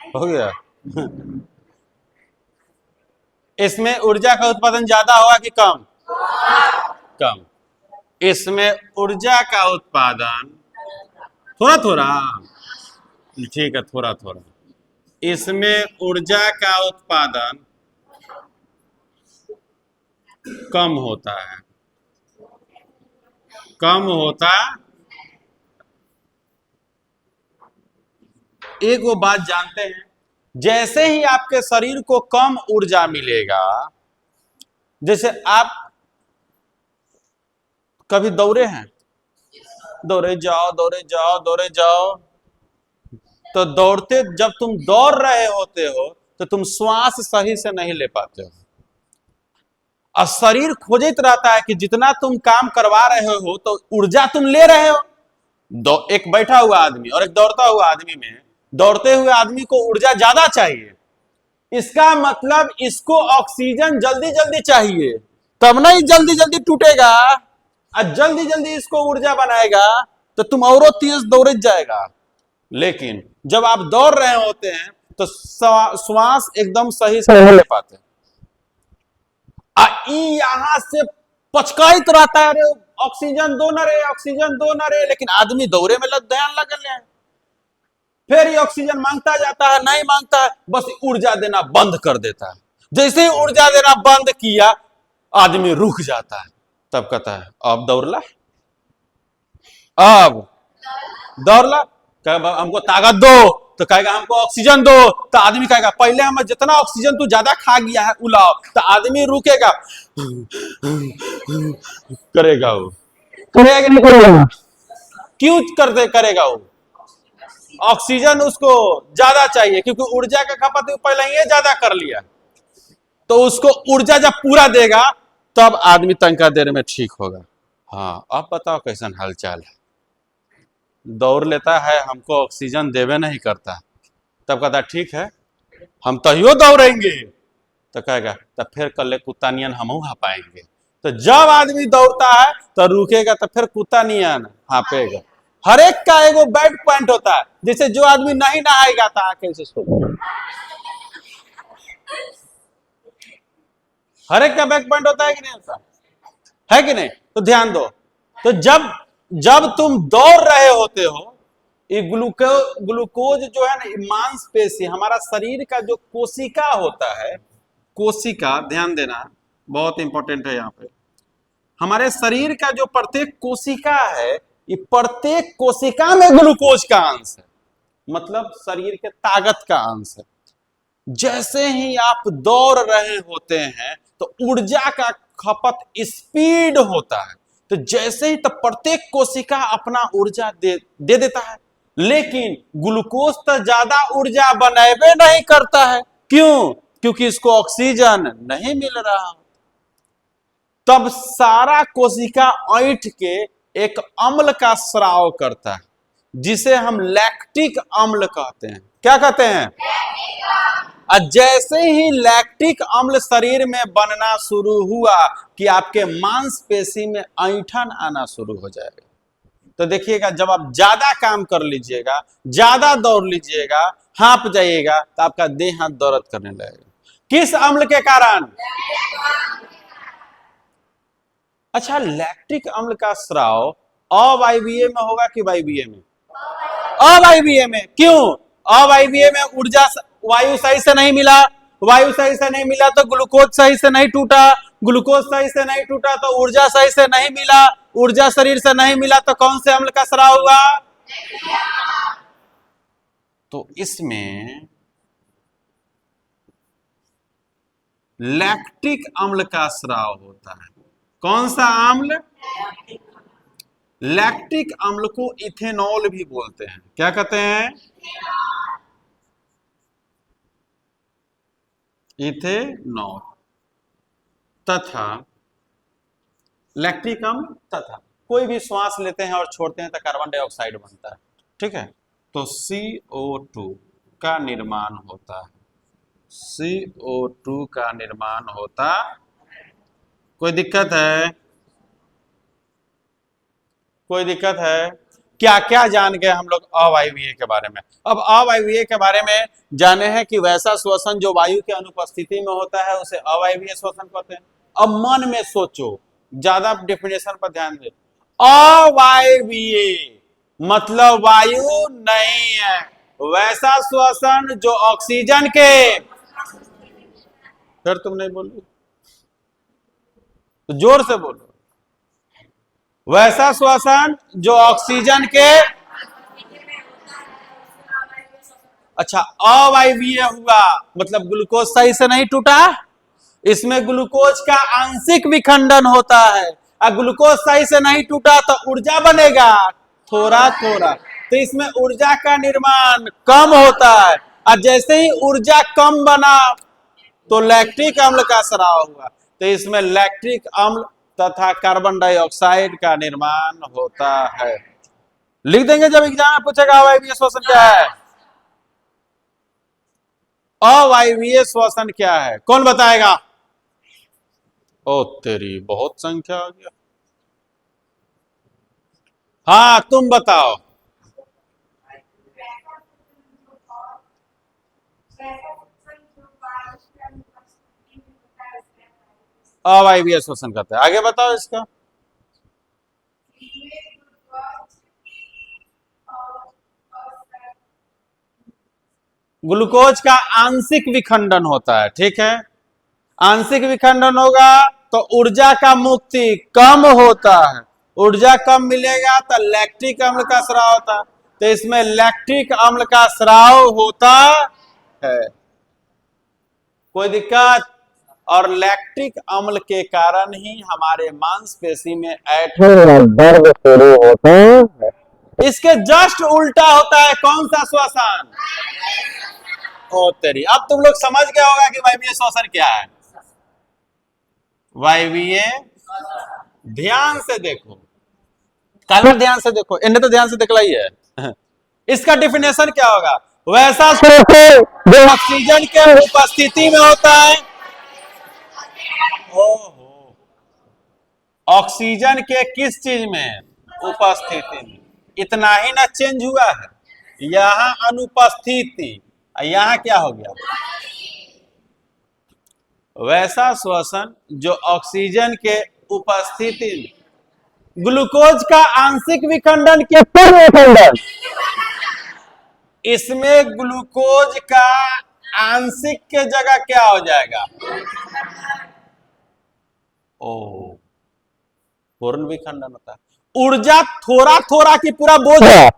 हो गया। इसमें ऊर्जा का उत्पादन ज्यादा होगा कि कम? कम। इसमें ऊर्जा का उत्पादन थोड़ा थोड़ा, ठीक है, थोड़ा थोड़ा। इसमें ऊर्जा का उत्पादन कम होता है, कम होता। एक वो बात जानते हैं, जैसे ही आपके शरीर को कम ऊर्जा मिलेगा, जैसे आप कभी दौड़े हैं, दौड़े जाओ दौड़े जाओ दौड़े जाओ, तो दौड़ते जब तुम दौड़ रहे होते हो तो तुम श्वास सही से नहीं ले पाते हो, और शरीर खोजित रहता है कि जितना तुम काम करवा रहे हो तो ऊर्जा तुम ले रहे हो। एक बैठा हुआ आदमी और एक दौड़ता हुआ आदमी में, दौड़ते हुए आदमी को ऊर्जा ज्यादा चाहिए, इसका मतलब इसको ऑक्सीजन जल्दी जल्दी चाहिए, तब नहीं जल्दी जल्दी टूटेगा, और जल्दी जल्दी इसको ऊर्जा बनाएगा तो तुम औरों तेज दौड़ जाएगा। लेकिन जब आप दौड़ रहे होते हैं तो श्वास एकदम सही से नहीं ले पाते, यहां से पचकाइत रहता है, अरे ऑक्सीजन दो न रे, ऑक्सीजन दो न रे, लेकिन आदमी दौरे में ध्यान लगे हैं, फिर ये ऑक्सीजन मांगता जाता है, नहीं मांगता है, बस ऊर्जा देना बंद कर देता है। जैसे ही ऊर्जा देना बंद किया, आदमी रुक जाता है, तब कहता है अब दौड़ला, अब दौड़ला, हमको ताकत दो, तो कहेगा हमको ऑक्सीजन दो, तो आदमी कहेगा पहले हम जितना ऑक्सीजन तू ज्यादा खा गया है उलाओ, तो आदमी रुकेगा, करेगा वो, करेगा नहीं करेगा? क्यों करते करेगा वो? ऑक्सीजन उसको ज्यादा चाहिए, क्योंकि ऊर्जा का खपत पहले ही ज्यादा कर लिया, तो उसको ऊर्जा जब पूरा देगा तब आदमी तनका देर में ठीक होगा। हाँ, अब बताओ कैसन हालचाल है? दौड़ लेता है, हमको ऑक्सीजन देवे नहीं करता, तब कहता ठीक है हम तहियो दौड़ेंगे, तो कहेगा तब फिर कल कुत्ता नियन हम हा पाएंगे। तो जब आदमी दौड़ता है तो रुकेगा, तो फिर कुत्ता नियन हाँपेगा। हर एक का एगो बैड पॉइंट होता है, जैसे जो आदमी नहीं नहाएगा तो आके से सो, हर एक का बैक पॉइंट होता है कि नहीं होता है कि नहीं? तो ध्यान दो, तो जब जब तुम दौड़ रहे होते हो, ये ग्लूकोज जो है ना, मांसपेशी, हमारा शरीर का जो कोशिका होता है, कोशिका, ध्यान देना बहुत इंपॉर्टेंट है यहाँ पे, हमारे शरीर का जो प्रत्येक कोशिका है, ये प्रत्येक कोशिका में ग्लूकोज का अंश है, मतलब शरीर के ताकत का अंश है। जैसे ही आप दौड़ रहे होते हैं तो ऊर्जा का खपत स्पीड होता है, तो जैसे ही, तो प्रत्येक कोशिका अपना ऊर्जा दे देता है, लेकिन ग्लूकोज तो ज्यादा ऊर्जा बनावे नहीं करता है। क्यों? क्योंकि इसको ऑक्सीजन नहीं मिल रहा। तब सारा कोशिका ऐंठ के एक अम्ल का स्राव करता है, जिसे हम लैक्टिक अम्ल कहते हैं। क्या कहते हैं? और जैसे ही लैक्टिक अम्ल शरीर में बनना शुरू हुआ कि आपके मांसपेशी में ऐंठन आना शुरू हो जाएगा। तो देखिएगा, जब आप ज्यादा काम कर लीजिएगा, ज्यादा दौड़ लीजिएगा, हाँप जाइएगा, तो आपका देह हाथ दर्द करने लगेगा। किस अम्ल के कारण? अच्छा, लैक्टिक अम्ल का स्राव अवायवीय में होगा कि वायवीय में? अवायवीय में। क्यों? अवायवीय में ऊर्जा, वायु सही से नहीं मिला, वायु सही से नहीं मिला तो ग्लूकोज सही से नहीं टूटा, ग्लूकोज सही से नहीं टूटा तो ऊर्जा सही से नहीं मिला, ऊर्जा शरीर से नहीं मिला तो कौन से अम्ल का स्राव हुआ? तो इसमें लैक्टिक अम्ल का स्राव होता है। कौन सा अम्ल? लैक्टिक अम्ल को इथेनॉल भी बोलते हैं। क्या कहते हैं? इथेनॉल। तथा लैक्टिक अम्ल, तथा कोई भी श्वास लेते हैं और छोड़ते हैं तो कार्बन डाइऑक्साइड बनता है, ठीक है? तो CO2 का निर्माण होता है, CO2 का निर्माण होता। कोई दिक्कत है? कोई दिक्कत है? क्या क्या जान गए हम लोग अवायवीय के बारे में। अब अवायवीय के बारे में जाने हैं कि वैसा श्वसन जो वायु के अनुपस्थिति में होता है उसे अवायवीय श्वसन कहते हैं। अब मन में सोचो, ज्यादा डेफिनेशन पर ध्यान दे। अवायवीय मतलब वायु नहीं है, वैसा श्वसन जो ऑक्सीजन के, फिर तुम नहीं बोलो तो जोर से बोलो, वैसा श्वसन जो ऑक्सीजन के, अच्छा अवायवीय हुआ मतलब ग्लूकोज सही से नहीं टूटा, इसमें ग्लूकोज का आंशिक विखंडन होता है। और ग्लूकोज सही से नहीं टूटा तो ऊर्जा बनेगा थोड़ा थोड़ा, तो इसमें ऊर्जा का निर्माण कम होता है। और जैसे ही ऊर्जा कम बना तो लैक्टिक अम्ल का स्राव हुआ, तो इसमें लैक्टिक अम्ल तथा कार्बन डाइऑक्साइड का निर्माण होता है। लिख देंगे जब एग्जाम में पूछेगा अवायवीय श्वसन क्या है। अवायवीय श्वसन क्या है कौन बताएगा? ओ तेरी बहुत संख्या आ गया। हाँ तुम बताओ। अवायवीय श्वसन करते हैं, आगे बताओ इसका। ग्लूकोज का आंशिक विखंडन होता है, ठीक है। आंशिक विखंडन होगा तो ऊर्जा का मुक्ति कम होता है, ऊर्जा कम मिलेगा तो लैक्टिक अम्ल का स्राव होता है, तो इसमें लैक्टिक अम्ल का स्राव होता है। कोई दिक्कत? और लैक्टिक अम्ल के कारण ही हमारे मांसपेशी में दर्द शुरू होता है। इसके जस्ट उल्टा होता है कौन सा श्वसन? ओ तेरी, अब तुम लोग समझ गए होगा कि वायवीय श्वसन क्या है। वायवीय, ध्यान से देखो, कल ध्यान से देखो, इन्हें तो ध्यान से देखला ही है। इसका डिफिनेशन क्या होगा? वैसा श्वसन जो ऑक्सीजन के उपस्थिति में होता है। ओहो, ऑक्सीजन के किस चीज में? उपस्थिति में। इतना ही ना चेंज हुआ है, यहां अनुपस्थिति, यहां क्या हो गया? वैसा श्वसन जो ऑक्सीजन के उपस्थिति में ग्लूकोज का आंशिक विखंडन के पूर्व विखंडन, इसमें ग्लूकोज का आंशिक के जगह क्या हो जाएगा? ओ, पूर्ण विखंडन होता है। ऊर्जा थोड़ा थोड़ा की पूरा बोझ है,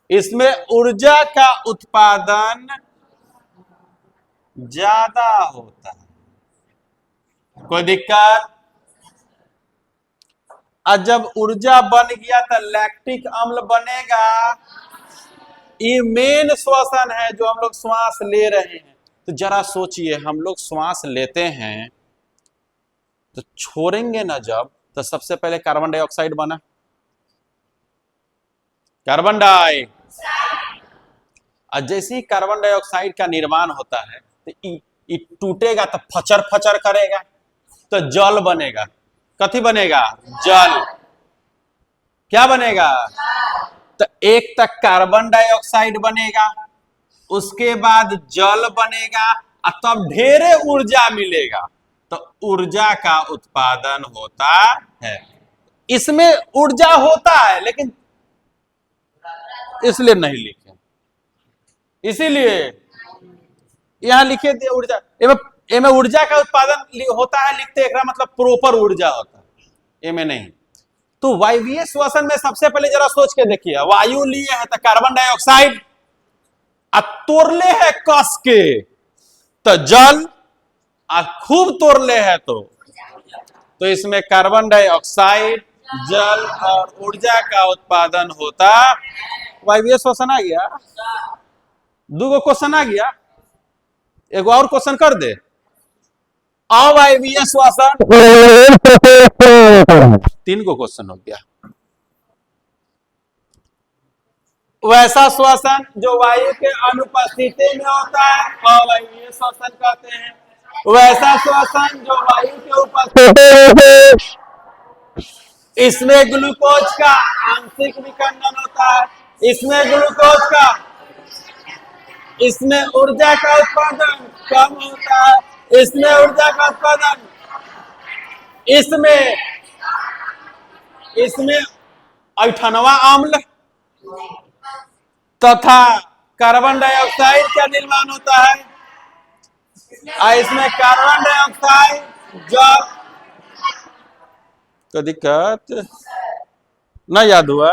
इसमें ऊर्जा का उत्पादन ज्यादा होता है। कोई दिक्कत? और जब ऊर्जा बन गया तो लैक्टिक अम्ल बनेगा। ये मेन श्वसन है जो हम लोग श्वास ले रहे हैं। तो जरा सोचिए, हम लोग श्वास लेते हैं तो छोड़ेंगे ना जब, तो सबसे पहले कार्बन डाइऑक्साइड बना, कार्बन डाई, और जैसे ही कार्बन डाइऑक्साइड का निर्माण होता है तो ये टूटेगा तो फचर फचर करेगा, तो जल बनेगा। कथी बनेगा? जल। क्या बनेगा? तो एक तक कार्बन डाइऑक्साइड बनेगा, उसके बाद जल बनेगा, और तब ढेरे ऊर्जा मिलेगा, तो ऊर्जा का उत्पादन होता है। इसमें ऊर्जा होता है लेकिन इसलिए नहीं लिखे, इसीलिए यहां लिखे थे ऊर्जा। एमे ऊर्जा का उत्पादन होता है लिखते, एक मतलब प्रॉपर ऊर्जा होता है, एमे नहीं। तो वायवीय श्वसन में सबसे पहले जरा सोच के देखिए, वायु लिए है तो कार्बन डाइऑक्साइड, तोड़ले है कस के तो जल, और खूब तोड़ले है तो इसमें कार्बन डाइऑक्साइड, जल और ऊर्जा का उत्पादन होता। वायवीय श्वसन आ गया। दो क्वेश्चन आ गया, एक और क्वेश्चन कर दे। अवायवीय श्वसन, 3 क्वेश्चन हो गया। वैसा श्वसन जो वायु के अनुपस्थिति में होता है अवायवीय श्वसन कहते हैं। वैसा श्वसन जो वायु के उपस्थिति में, इसमें ग्लूकोज का आंशिक विखंडन होता है, इसमें ग्लूकोज का, इसमें ऊर्जा का उत्पादन कम होता है, इसमें ऊर्जा का उत्पादन, इसमें इसमें ऐठनवा अम्ल तथा कार्बन डाइऑक्साइड का निर्माण होता है, और इसमें कार्बन डाइऑक्साइड जब तो दिक्कत ना याद हुआ।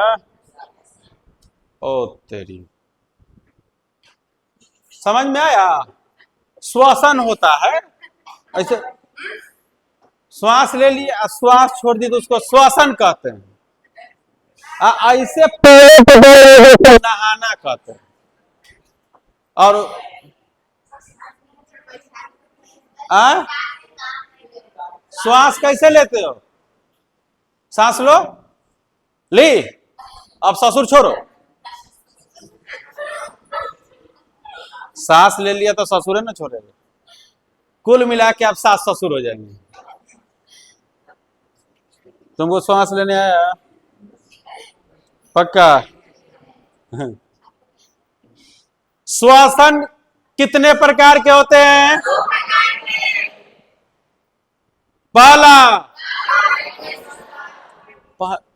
ओ तेरी, समझ में आया? श्वसन होता है ऐसे, श्वास ले लिया, श्वास छोड़ दी तो उसको श्वसन कहते हैं। ऐसे नहाना कहते हैं। और श्वास कैसे लेते हो? सांस लो, ली, अब ससुर छोड़ो। सांस ले लिया तो ससुर है ना छोड़ेगा। कुल मिला के आप सास ससुर हो जाएंगे। तुमको श्वास लेने आया? पक्का? श्वसन कितने प्रकार के होते हैं?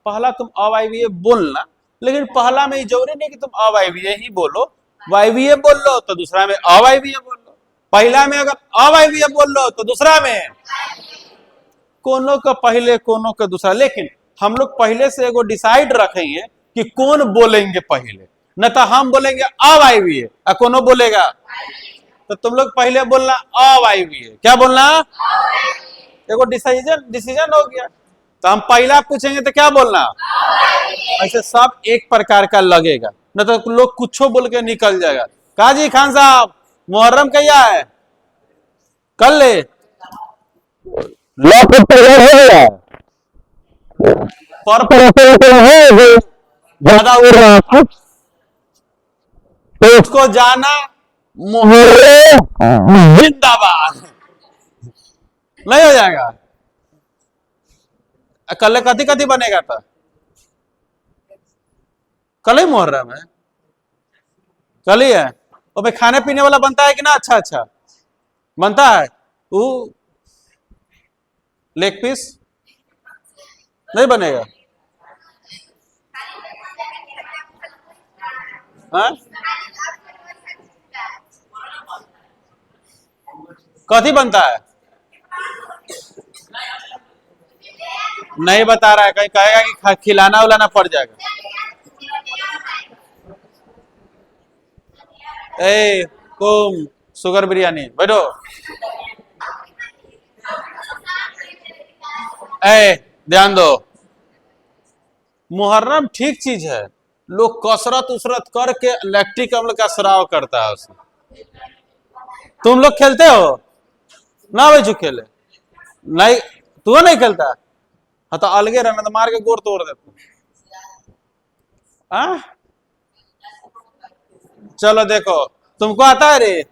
पहला तुम अवायवीय बोलना, लेकिन पहला में जरूरी नहीं कि तुम अवायवीय ही बोलो, वायवीय बोल लो तो दूसरा में अवायवीय बोल लो। पहला में अगर अवायवीय बोल लो तो दूसरा में कोनो का पहले, कोनो का दूसरा। लेकिन हम लोग पहले से एगो डिसाइड रखेंगे कि कौन बोलेंगे पहले, न तो हम बोलेंगे अवायवीय और कोनो बोलेगा, तो तुम लोग पहले बोलना अवायवीय। क्या बोलना? एगो डिसीजन हो गया। तो हम पहला पूछेंगे तो क्या बोलना? ऐसे सब एक प्रकार का लगेगा, न तो लोग कुछ बोल के निकल जाएगा। काजी खान साहब, मुहर्रम क्या है? कल ले ज्यादा उड़ रहा था तो उसको जाना मुहर्रम जिंदाबाद नहीं हो जाएगा। कल कथी कथी बनेगा? था कल ही मुहर्रम है, कल ही है। और भाई खाने पीने वाला बनता है कि ना? अच्छा अच्छा बनता है। वो लेग पीस नहीं बनेगा? हाँ? कथी बनता है? नहीं बता रहा है, कहीं कहेगा कि खिलाना उलाना पड़ जाएगा। ए तुम शुगर बिरयानी बैठो। ए ध्यान दो, मुहर्रम ठीक चीज है, लोग कसरत उसरत करके लैक्टिक अम्ल का स्राव करता है उसमें। तुम लोग खेलते हो ना? भाई जो खेले नहीं, तू नहीं खेलता? हाँ तो अलगे रहना, तो मार के गोर तोड़ देते। हाँ चलो देखो, तुमको आता है रे?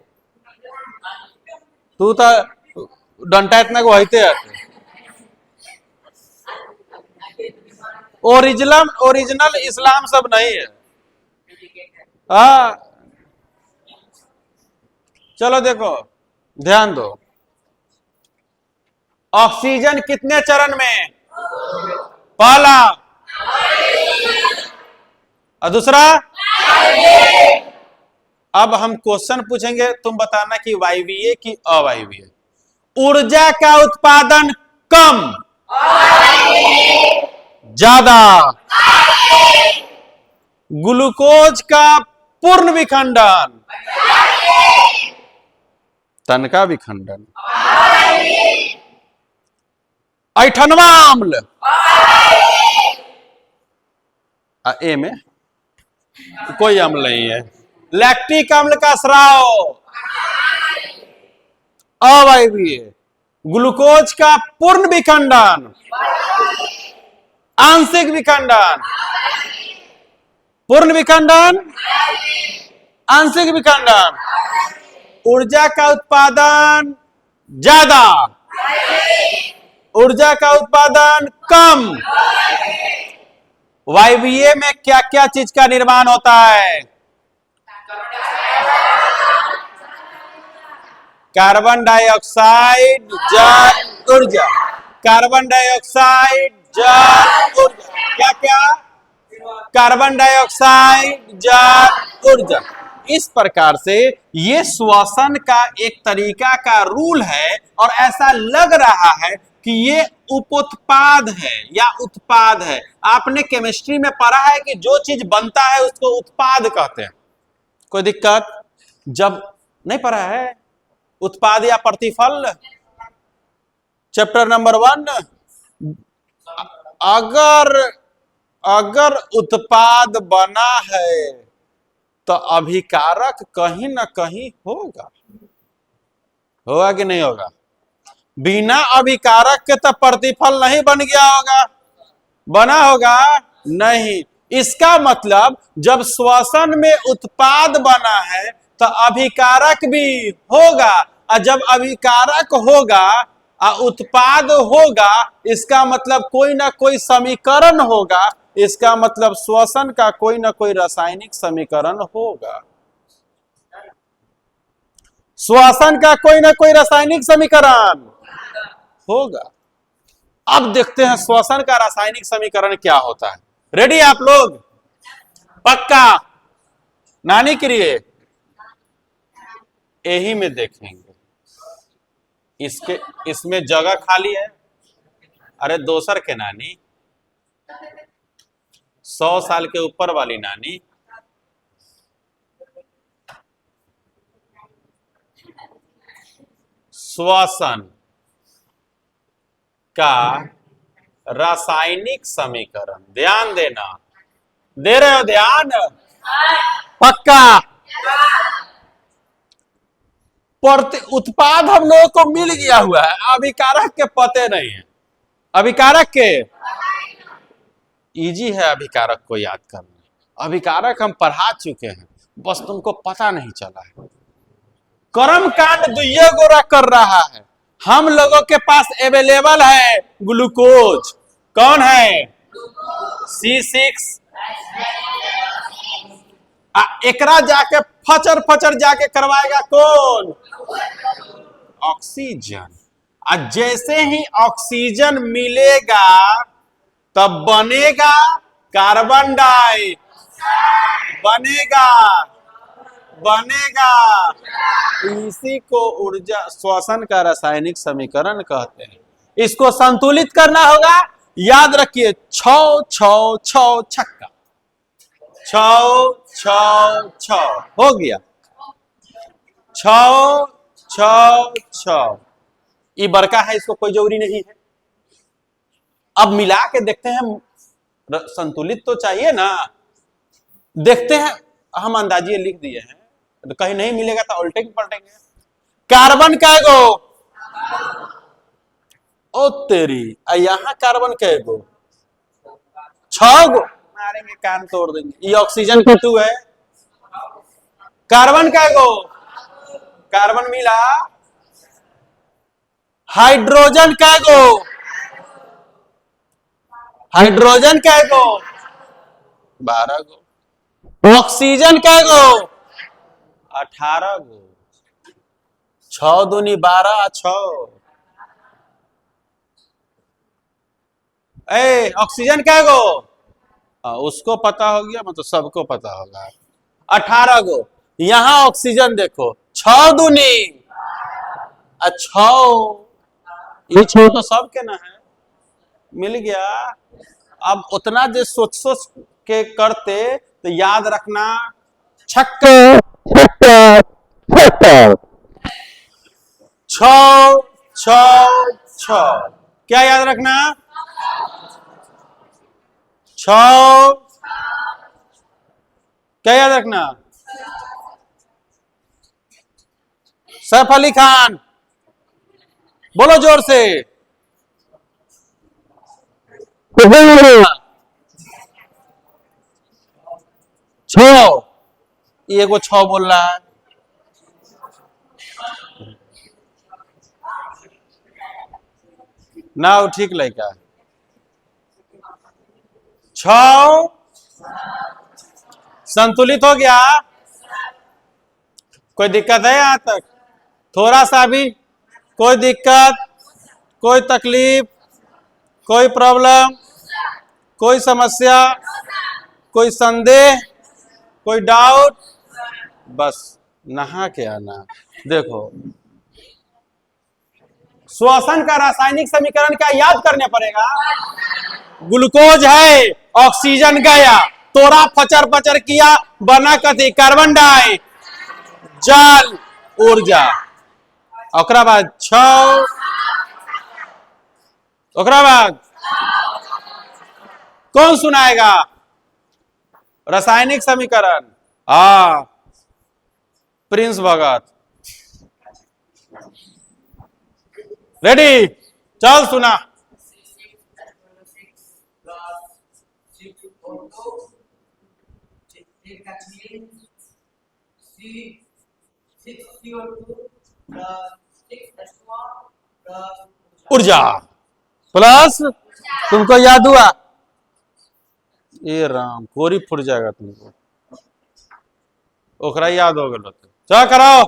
तू तो डंटा इतना को होते आते। ओरिजिनल इस्लाम सब नहीं है। हाँ चलो देखो, ध्यान दो, ऑक्सीजन कितने चरण में? पहला, और दूसरा। अब हम क्वेश्चन पूछेंगे, तुम बताना कि वायवीय कि अवायवीय। ऊर्जा का उत्पादन कम, ज्यादा। ग्लूकोज का पूर्ण विखंडन, तनका विखंडन। ऐठनवा अम्ल ए में कोई अम्ल नहीं है। लैक्टिक अम्ल का स्राव, अवायवीय। ग्लूकोज का पूर्ण विखंडन, आंशिक विखंडन। पूर्ण विखंडन, आंशिक विखंडन। ऊर्जा का उत्पादन ज्यादा, ऊर्जा का उत्पादन कम। वायवीय में क्या क्या चीज का निर्माण होता है? कार्बन डाइऑक्साइड, जल, ऊर्जा। कार्बन डाइऑक्साइड, जल, ऊर्जा। क्या क्या? कार्बन डाइऑक्साइड, जल, ऊर्जा। इस प्रकार से ये श्वसन का एक तरीका का रूल है और ऐसा लग रहा है कि ये उपोत्पाद है या उत्पाद है। आपने केमिस्ट्री में पढ़ा है कि जो चीज बनता है उसको उत्पाद कहते हैं। कोई दिक्कत? जब नहीं पढ़ा है उत्पाद या प्रतिफल, चैप्टर नंबर 1। अगर उत्पाद बना है तो अभिकारक कहीं ना कहीं होगा। होगा कि नहीं होगा? बिना अभिकारक के तो प्रतिफल नहीं बन गया होगा, बना होगा नहीं। इसका मतलब जब श्वसन में उत्पाद बना है तो अभिकारक भी होगा, और जब अभिकारक होगा और उत्पाद होगा, इसका मतलब कोई ना कोई समीकरण होगा। इसका मतलब श्वसन का कोई ना कोई रासायनिक समीकरण होगा। श्वसन का कोई ना कोई रासायनिक समीकरण होगा। अब देखते हैं श्वसन का रासायनिक समीकरण क्या होता है। रेडी आप लोग? पक्का? नानी के लिए यही में देखेंगे। इसमें जगह खाली है। अरे दोसर के नानी, 100 साल के ऊपर वाली नानी। श्वसन का रासायनिक समीकरण, ध्यान देना। दे रहे हो ध्यान? पक्का? उत्पाद हम लोगों को मिल गया हुआ है, अभिकारक के पते नहीं है। अभिकारक के इजी है अभिकारक को याद करना। अभिकारक हम पढ़ा चुके हैं, बस तुमको पता नहीं चला है। कर्म कांड दुइये गोरा कर रहा है। हम लोगों के पास अवेलेबल है ग्लूकोज। कौन है? C6। एकरा जाके फचर फचर जाके करवाएगा कौन? ऑक्सीजन। जैसे ही ऑक्सीजन मिलेगा तब बनेगा कार्बन डाई, बनेगा। इसी को ऊर्जा श्वसन का रासायनिक समीकरण कहते हैं। इसको संतुलित करना होगा। याद रखिए, 6 6 6 छक्का, 6 6 6 हो गया। 6 6 6 ये बड़का है, इसको कोई जरूरी नहीं है। अब मिला के देखते हैं, संतुलित तो चाहिए ना। देखते हैं, हम अंदाजिए लिख दिए हैं, तो कहीं नहीं मिलेगा तो उल्टेंगे पलटेंगे। कार्बन कैगो? ओ तेरी, यहां कार्बन कैगो? 6 गो। मारेंगे, कान तोड़ देंगे। ये ऑक्सीजन का 2 है। कार्बन कैगो? कार्बन मिला। हाइड्रोजन कैगो? हाइड्रोजन कैगो? 12 गो। ऑक्सीजन कैगो? 18 गो। 6 दूनी 12, 6। ऑक्सीजन कैगो? उसको पता हो गया, मतलब सबको पता होगा। 18 गो। यहां ऑक्सीजन देखो, 6 दूनी 6। ये 6 तो सबके ना है, मिल गया। अब उतना जो सोच सोच के करते तो याद रखना, छक्का 6 6 6। क्या याद रखना? 6। क्या याद रखना? सैफ अली खान, बोलो जोर से। 6। ये को 6 बोल रहा है। ना ठीक लड़का 6 संतुलित हो गया। कोई दिक्कत है यहां तक? थोड़ा सा भी कोई दिक्कत, कोई तकलीफ, कोई प्रॉब्लम, कोई समस्या, कोई संदेह, कोई डाउट? बस नहा के आना। देखो श्वसन का रासायनिक समीकरण क्या याद करने पड़ेगा? ग्लूकोज है, ऑक्सीजन गया, तोरा फचर फचर किया, बना कथी? कार्बन डाई, जल, ऊर्जा। ओकरा बाद 6, ओकरा बाद कौन सुनाएगा रासायनिक समीकरण? प्रिंस भगत। रेडी? चल सुना। ऊर्जा प्लस, तुमको याद हुआ? ये राम कोरी फुट जाएगा तुमको, ओकरा याद हो गया। चल कराओ,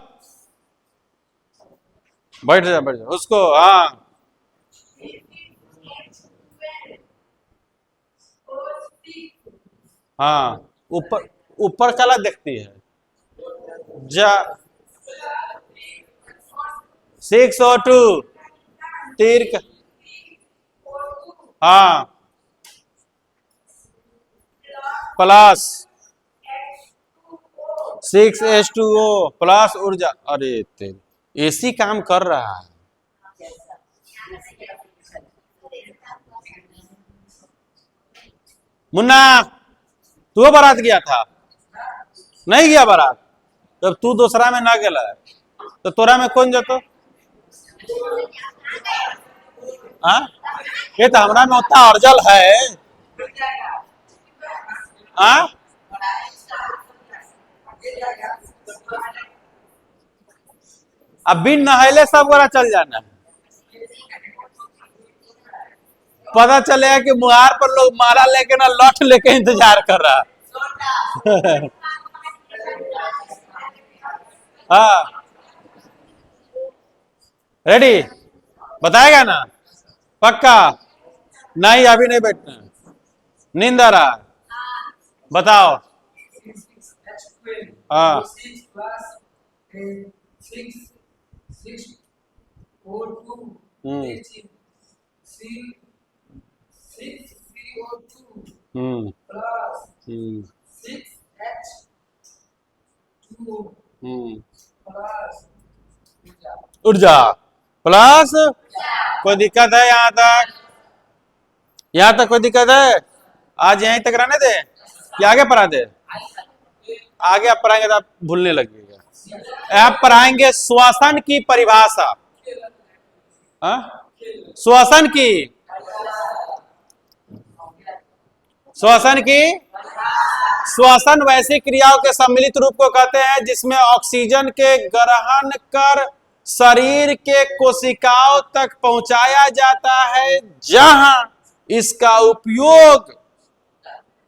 बैठ जा बैठ जा उसको। हाँ ऊपर ऊपर कला देखती है जा। 6O2 तीर का, हाँ प्लस 6H2O प्लस ऊर्जा। अरे तेरे एसी काम कर रहा है। मुन्ना तू बारात गया था? नहीं गया बारात? जब तू दूसरा में ना गया तो तोरा में कौन जातो? हाँ ये तो हमरा में उतना अर्जल है। हाँ अब बिन नहले सब गोरा चल जाना है। पता चलेगा कि मुहार पर लोग माला लेके ना लठ लेके इंतजार कर रहा। हाँ रेडी? बताएगा ना? पक्का? नहीं अभी नहीं बैठना, नींद आ रहा। बताओ। हाँ ऊर्जा प्लस। कोई दिक्कत है यहाँ तक? यहाँ तक कोई दिक्कत है? आज यहीं तक रहने दे कि आगे पढ़ा दे? आगे आप पढ़ाएंगे तो आप भूलने लगेगा। आप पढ़ाएंगे श्वसन की परिभाषा। श्वसन की, श्वसन की, श्वसन वैसी क्रियाओं के सम्मिलित रूप को कहते हैं जिसमें ऑक्सीजन के ग्रहण कर शरीर के कोशिकाओं तक पहुंचाया जाता है, जहां इसका उपयोग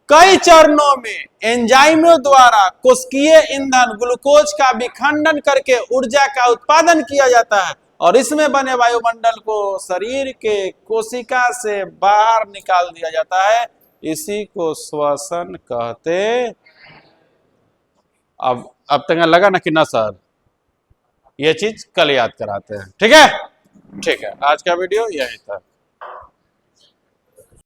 कई चरणों में एंजाइमों द्वारा कोशिकीय ईंधन ग्लूकोज का विखंडन करके ऊर्जा का उत्पादन किया जाता है और इसमें बने वायुमंडल को शरीर के कोशिका से बाहर निकाल दिया जाता है। इसी को श्वसन कहते। अब तक लगा ना कि ना सर ये चीज कल याद कराते हैं। ठीक है? ठीक है, आज का वीडियो यही था।